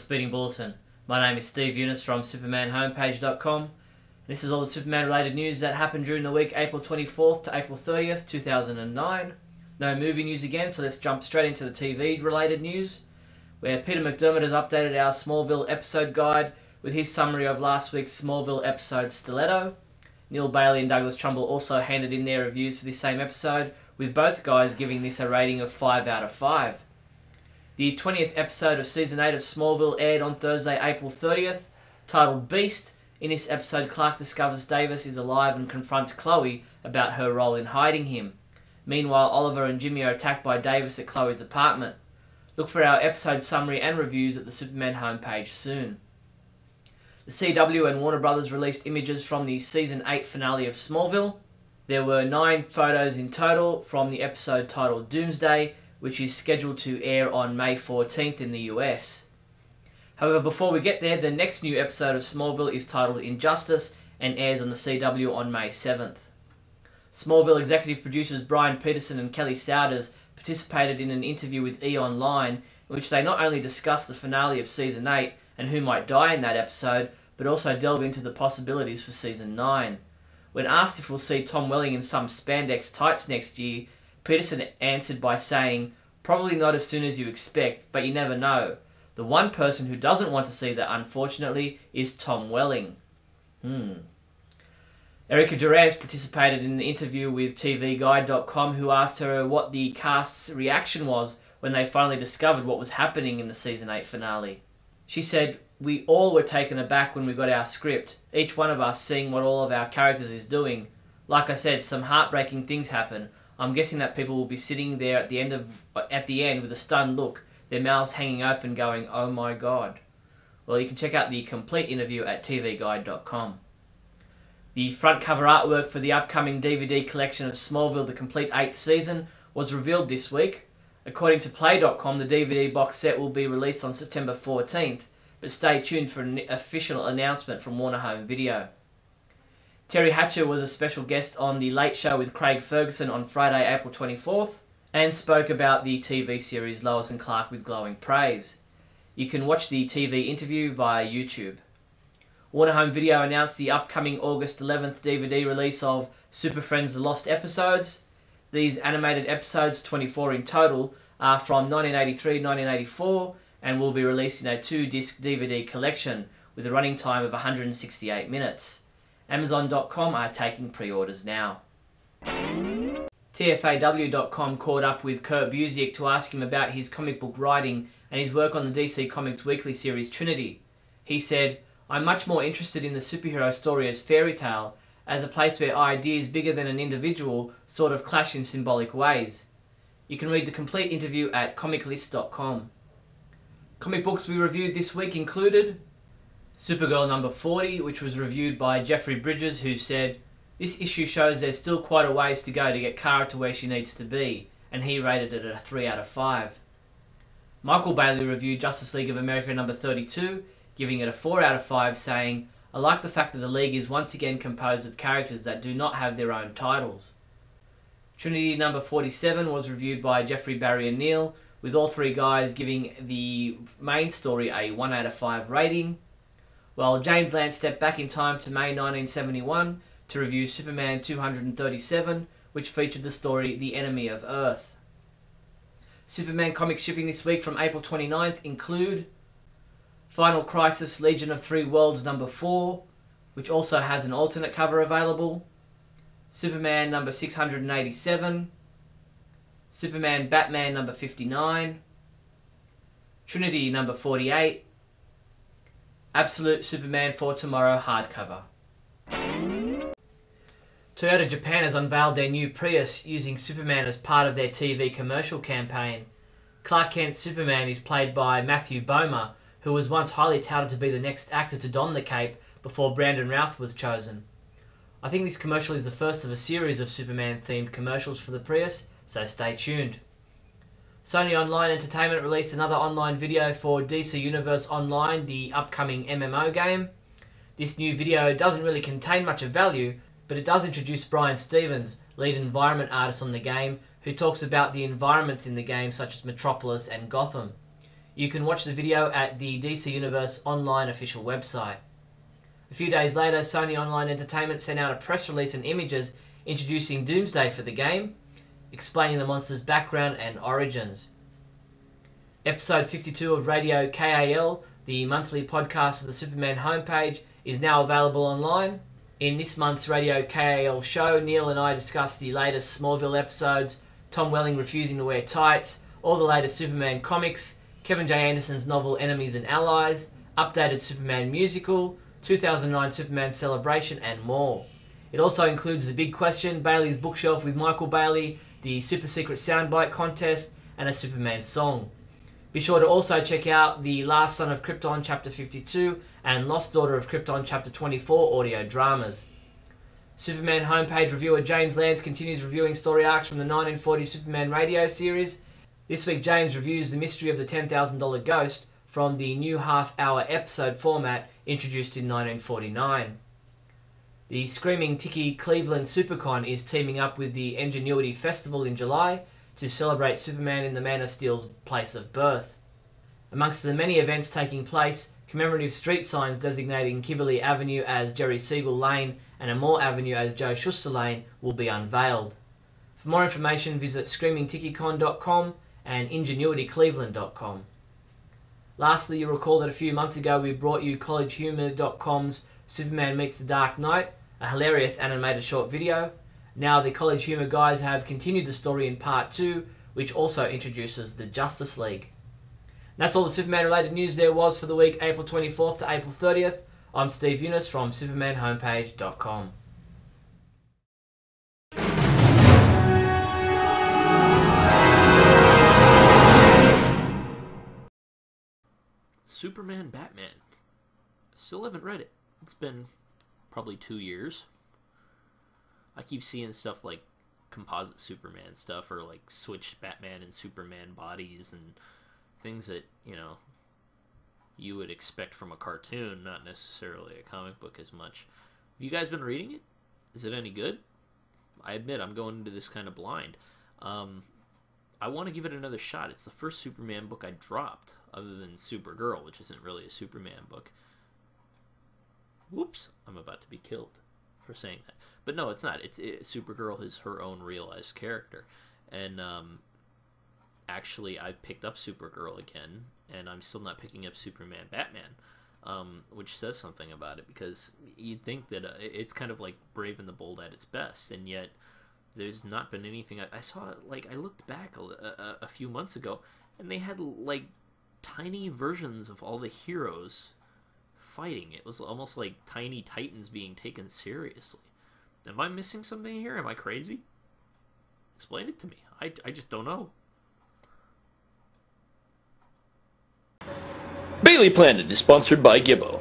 Speeding Bulletin. My name is Steve Younis from supermanhomepage.com. This is all the Superman related news that happened during the week April 24th to April 30th, 2009. No movie news again, so let's jump straight into the TV related news, where Peter McDermott has updated our Smallville episode guide with his summary of last week's Smallville episode Stiletto. Neal Bailey and Douglas Trumbull also handed in their reviews for this same episode, with both guys giving this a rating of 5 out of 5. The 20th episode of Season 8 of Smallville aired on Thursday, April 30th, titled Beast. In this episode, Clark discovers Davis is alive and confronts Chloe about her role in hiding him. Meanwhile, Oliver and Jimmy are attacked by Davis at Chloe's apartment. Look for our episode summary and reviews at the Superman homepage soon. The CW and Warner Brothers released images from the Season 8 finale of Smallville. There were 9 photos in total from the episode titled Doomsday, which is scheduled to air on May 14th in the US. However, before we get there, the next new episode of Smallville is titled Injustice and airs on the CW on May 7th. Smallville executive producers Brian Peterson and Kelly Souders participated in an interview with E! Online, in which they not only discussed the finale of Season 8 and who might die in that episode, but also delve into the possibilities for Season 9. When asked if we'll see Tom Welling in some spandex tights next year, Peterson answered by saying, "Probably not as soon as you expect, but you never know. The one person who doesn't want to see that, unfortunately, is Tom Welling." Erica Durance participated in an interview with TVGuide.com, who asked her what the cast's reaction was when they finally discovered what was happening in the Season 8 finale. She said, "We all were taken aback when we got our script, each one of us seeing what all of our characters is doing. Like I said, some heartbreaking things happen. I'm guessing that people will be sitting there at the end with a stunned look, their mouths hanging open going, 'Oh my God.'" Well, you can check out the complete interview at tvguide.com. The front cover artwork for the upcoming DVD collection of Smallville, the complete 8th season, was revealed this week. According to Play.com, the DVD box set will be released on September 14th, but stay tuned for an official announcement from Warner Home Video. Terry Hatcher was a special guest on The Late Show with Craig Ferguson on Friday, April 24th, and spoke about the TV series Lois and Clark with glowing praise. You can watch the TV interview via YouTube. Warner Home Video announced the upcoming August 11th DVD release of Super Friends The Lost Episodes. These animated episodes, 24 in total, are from 1983-1984 and will be released in a 2-disc DVD collection with a running time of 168 minutes. Amazon.com are taking pre-orders now. TFAW.com caught up with Kurt Busiek to ask him about his comic book writing and his work on the DC Comics weekly series Trinity. He said, "I'm much more interested in the superhero story as fairy tale, as a place where ideas bigger than an individual sort of clash in symbolic ways." You can read the complete interview at comiclist.com. Comic books we reviewed this week included Supergirl number 40, which was reviewed by Jeffrey Bridges, who said, "This issue shows there's still quite a ways to go to get Kara to where she needs to be," and he rated it at a 3 out of 5. Michael Bailey reviewed Justice League of America number 32, giving it a 4 out of 5, saying, "I like the fact that the League is once again composed of characters that do not have their own titles." Trinity number 47 was reviewed by Jeffrey, Barry and Neal, with all 3 guys giving the main story a 1 out of 5 rating, while James Land stepped back in time to May 1971 to review Superman 237, which featured the story The Enemy of Earth. Superman comics shipping this week from April 29th include Final Crisis Legion of 3 Worlds number 4, which also has an alternate cover available, Superman number 687, Superman Batman number 59, Trinity number 48, Absolute Superman for Tomorrow hardcover. Toyota Japan has unveiled their new Prius using Superman as part of their TV commercial campaign. Clark Kent's Superman is played by Matthew Bomer, who was once highly touted to be the next actor to don the cape before Brandon Routh was chosen. I think this commercial is the first of a series of Superman-themed commercials for the Prius, so stay tuned. Sony Online Entertainment released another online video for DC Universe Online, the upcoming MMO game. This new video doesn't really contain much of value, but it does introduce Brian Stevens, lead environment artist on the game, who talks about the environments in the game such as Metropolis and Gotham. You can watch the video at the DC Universe online official website. A few days later, Sony Online Entertainment sent out a press release and images introducing Doomsday for the game, explaining the monster's background and origins. Episode 52 of Radio KAL, the monthly podcast of the Superman homepage, is now available online. In this month's Radio KAL show, Neal and I discuss the latest Smallville episodes, Tom Welling refusing to wear tights, all the latest Superman comics, Kevin J. Anderson's novel Enemies and Allies, updated Superman musical, 2009 Superman celebration, and more. It also includes The Big Question, Bailey's Bookshelf with Michael Bailey, the Super Secret Soundbite contest, and a Superman song. Be sure to also check out the Last Son of Krypton Chapter 52 and Lost Daughter of Krypton Chapter 24 audio dramas. Superman homepage reviewer James Lance continues reviewing story arcs from the 1940 Superman radio series. This week James reviews The Mystery of the $10,000 Ghost from the new half-hour episode format introduced in 1949. The Screaming Tiki Cleveland Supercon is teaming up with the Ingenuity Festival in July to celebrate Superman in the Man of Steel's place of birth. Amongst the many events taking place, commemorative street signs designating Kimberly Avenue as Jerry Siegel Lane and Amore Avenue as Joe Shuster Lane will be unveiled. For more information, visit screamingtikicon.com and ingenuitycleveland.com. Lastly, you'll recall that a few months ago we brought you collegehumor.com's Superman Meets the Dark Knight, a hilarious animated short video. Now the College Humor guys have continued the story in part 2, which also introduces the Justice League. And that's all the Superman related news there was for the week April 24th to April 30th. I'm Steve Younis from supermanhomepage.com. Superman Batman. Still haven't read it. It's been probably 2 years. I keep seeing stuff like composite Superman stuff or like switched Batman and Superman bodies and things that, you know, you would expect from a cartoon, not necessarily a comic book as much. Have you guys been reading it? Is it any good? I admit I'm going into this kind of blind. I want to give it another shot. It's the first Superman book I dropped, other than Supergirl, which isn't really a Superman book. Whoops, I'm about to be killed for saying that. But no, it's not. Supergirl is her own realized character. And actually, I picked up Supergirl again, and I'm still not picking up Superman Batman, which says something about it, because you'd think that it's kind of like Brave and the Bold at its best, and yet there's not been anything. I saw, like, I looked back a few months ago, and they had, like, tiny versions of all the heroes fighting. It was almost like tiny titans being taken seriously. Am I missing something here? Am I crazy? Explain it to me. I just don't know. Bailey Planet is sponsored by Gibbo.